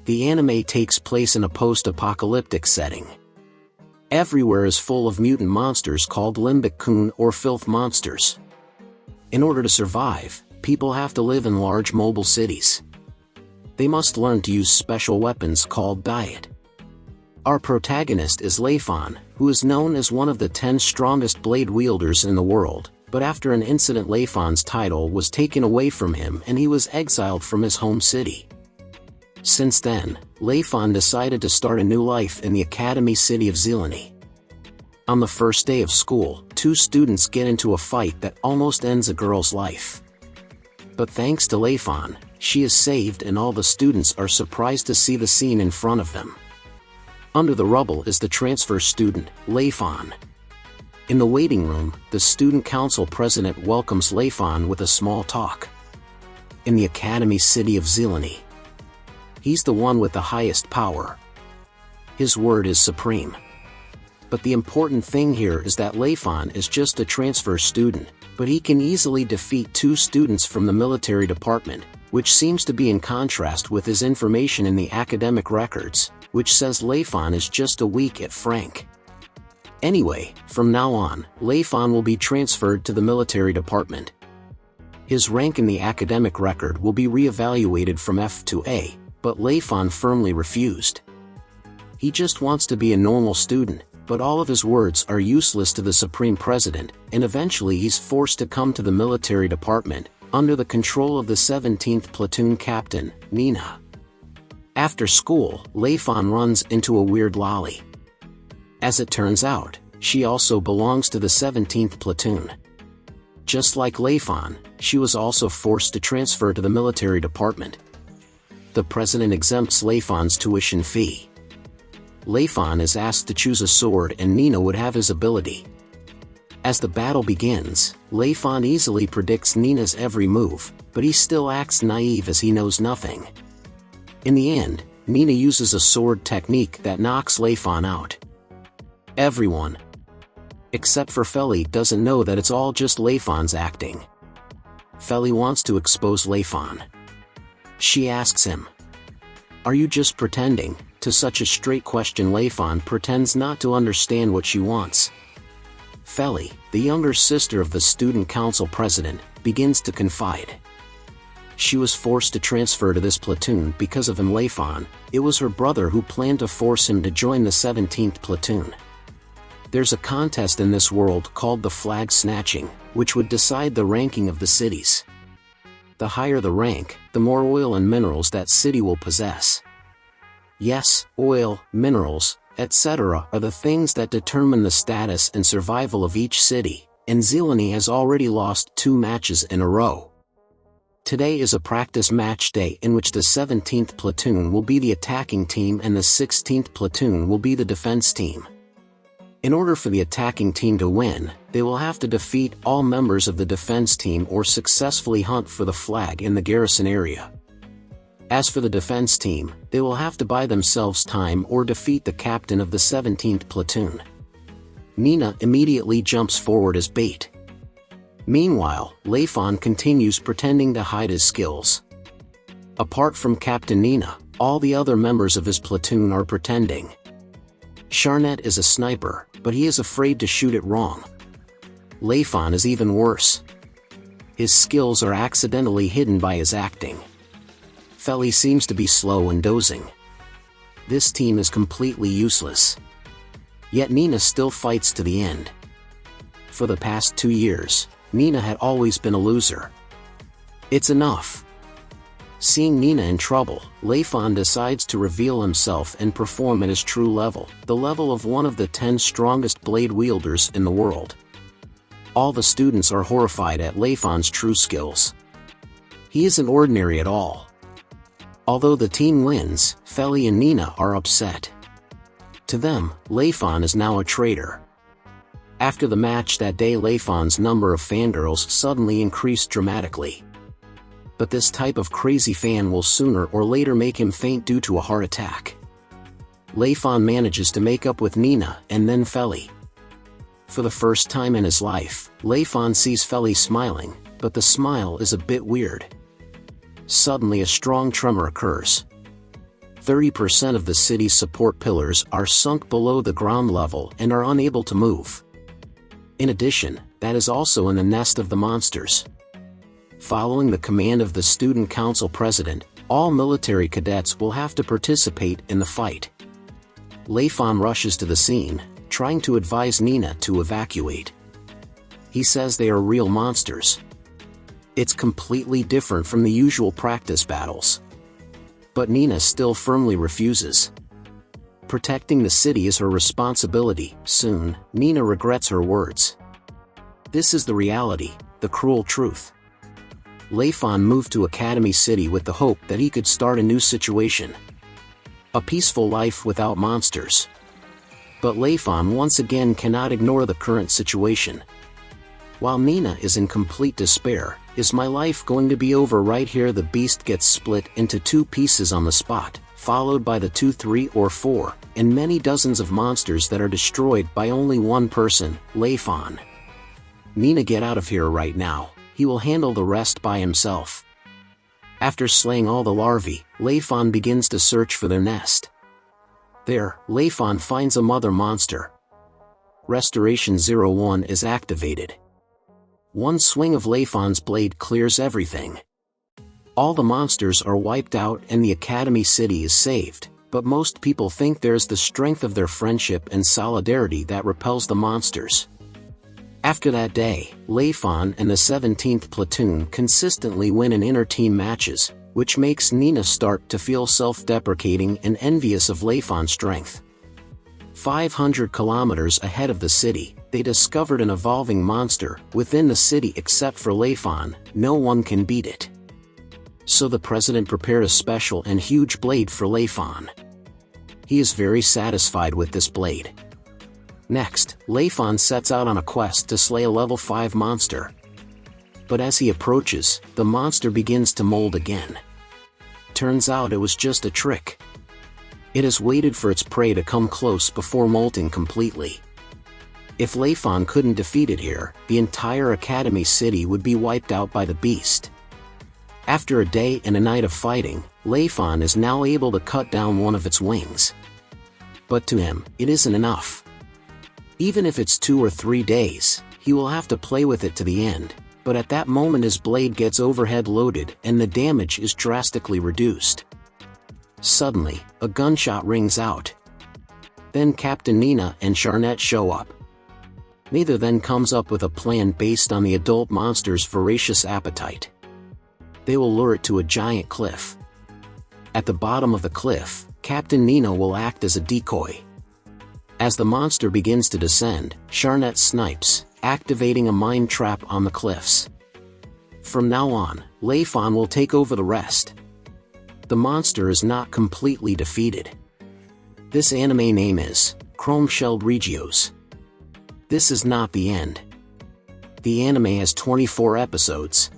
The anime takes place in a post-apocalyptic setting. Everywhere is full of mutant monsters called limbic-kun or filth monsters. In order to survive, people have to live in large mobile cities. They must learn to use special weapons called diet. Our protagonist is Leifan, who is known as one of the 10 strongest blade wielders in the world, but after an incident Leifan's title was taken away from him and he was exiled from his home city. Since then, Leifan decided to start a new life in the academy city of Zeleny. On the first day of school, 2 students get into a fight that almost ends a girl's life. But thanks to Leifan, she is saved and all the students are surprised to see the scene in front of them. Under the rubble is the transfer student, Leifan. In the waiting room, the student council president welcomes Leifan with a small talk. In the academy city of Zeleny, he's the one with the highest power. His word is supreme. But the important thing here is that Leifan is just a transfer student, but he can easily defeat 2 students from the military department, which seems to be in contrast with his information in the academic records, which says Leifan is just a weak at Frank. Anyway, from now on, Leifan will be transferred to the military department. His rank in the academic record will be re-evaluated from F to A, but Leifan firmly refused. He just wants to be a normal student, but all of his words are useless to the Supreme President, and eventually he's forced to come to the military department, under the control of the 17th Platoon Captain, Nina. After school, Leifan runs into a weird lolly. As it turns out, she also belongs to the 17th Platoon. Just like Leifan, she was also forced to transfer to the military department. The president exempts Leifan's tuition fee. Leifan is asked to choose a sword and Nina would have his ability. As the battle begins, Leifan easily predicts Nina's every move, but he still acts naive as he knows nothing. In the end, Nina uses a sword technique that knocks Leifan out. Everyone, except for Feli, doesn't know that it's all just Leifan's acting. Feli wants to expose Leifan. She asks him, "Are you just pretending?" To such a straight question Leifan pretends not to understand what she wants. Feli, the younger sister of the student council president, begins to confide. She was forced to transfer to this platoon because of him Leifan. It was her brother who planned to force him to join the 17th Platoon. There's a contest in this world called the flag snatching, which would decide the ranking of the cities. The higher the rank, the more oil and minerals that city will possess. Yes, oil, minerals, etc. are the things that determine the status and survival of each city, and Zeleny has already lost 2 matches in a row. Today is a practice match day in which the 17th Platoon will be the attacking team and the 16th Platoon will be the defense team. In order for the attacking team to win, they will have to defeat all members of the defense team or successfully hunt for the flag in the garrison area. As for the defense team, they will have to buy themselves time or defeat the captain of the 17th Platoon. Nina immediately jumps forward as bait. Meanwhile, Leifan continues pretending to hide his skills. Apart from Captain Nina, all the other members of his platoon are pretending. Charnet is a sniper, but he is afraid to shoot it wrong. Leifan is even worse. His skills are accidentally hidden by his acting. Feli seems to be slow and dozing. This team is completely useless. Yet Nina still fights to the end. For the past 2 years, Nina had always been a loser. It's enough. Seeing Nina in trouble, Leifan decides to reveal himself and perform at his true level, the level of one of the 10 strongest blade wielders in the world. All the students are horrified at Leifan's true skills. He isn't ordinary at all. Although the team wins, Feli and Nina are upset. To them, Leifan is now a traitor. After the match that day, Leifan's number of fangirls suddenly increased dramatically. But this type of crazy fan will sooner or later make him faint due to a heart attack. Leifan manages to make up with Nina and then Feli. For the first time in his life, Leifan sees Feli smiling, but the smile is a bit weird. Suddenly a strong tremor occurs. 30% of the city's support pillars are sunk below the ground level and are unable to move. In addition, that is also in the nest of the monsters. Following the command of the student council president, all military cadets will have to participate in the fight. Leifon rushes to the scene, trying to advise Nina to evacuate. He says they are real monsters. It's completely different from the usual practice battles. But Nina still firmly refuses. Protecting the city is her responsibility. Soon, Nina regrets her words. This is the reality, the cruel truth. Leifon moved to Academy City with the hope that he could start a new situation. A peaceful life without monsters. But Leifon once again cannot ignore the current situation. While Nina is in complete despair, is my life going to be over right here? The beast gets split into 2 pieces on the spot, followed by the 2, 3, or 4, and many dozens of monsters that are destroyed by only one person, Leifon. Nina, get out of here right now, he will handle the rest by himself. After slaying all the larvae, Leifon begins to search for their nest. There, Leifon finds a mother monster. Restoration 01 is activated. One swing of Leifon's blade clears everything. All the monsters are wiped out and the Academy City is saved, but most people think there's the strength of their friendship and solidarity that repels the monsters. After that day, Leifon and the 17th Platoon consistently win in inter-team matches, which makes Nina start to feel self-deprecating and envious of Leifon's strength. 500 kilometers ahead of the city, they discovered an evolving monster within the city. Except for Leifon, no one can beat it. So the president prepared a special and huge blade for Leifon. He is very satisfied with this blade. Next, Leifon sets out on a quest to slay a level 5 monster. But as he approaches, the monster begins to mold again. Turns out it was just a trick. It has waited for its prey to come close before molting completely. If Leifon couldn't defeat it here, the entire Academy City would be wiped out by the beast. After a day and a night of fighting, Leifon is now able to cut down one of its wings. But to him, it isn't enough. Even if it's 2 or 3 days, he will have to play with it to the end, but at that moment his blade gets overhead loaded and the damage is drastically reduced. Suddenly, a gunshot rings out. Then Captain Nina and Charnette show up. Neither then comes up with a plan based on the adult monster's voracious appetite. They will lure it to a giant cliff. At the bottom of the cliff, Captain Nina will act as a decoy. As the monster begins to descend, Charnette snipes, activating a mine trap on the cliffs. From now on, Leifon will take over the rest. The monster is not completely defeated. This anime name is Chrome-Shelled Regios. This is not the end. The anime has 24 episodes,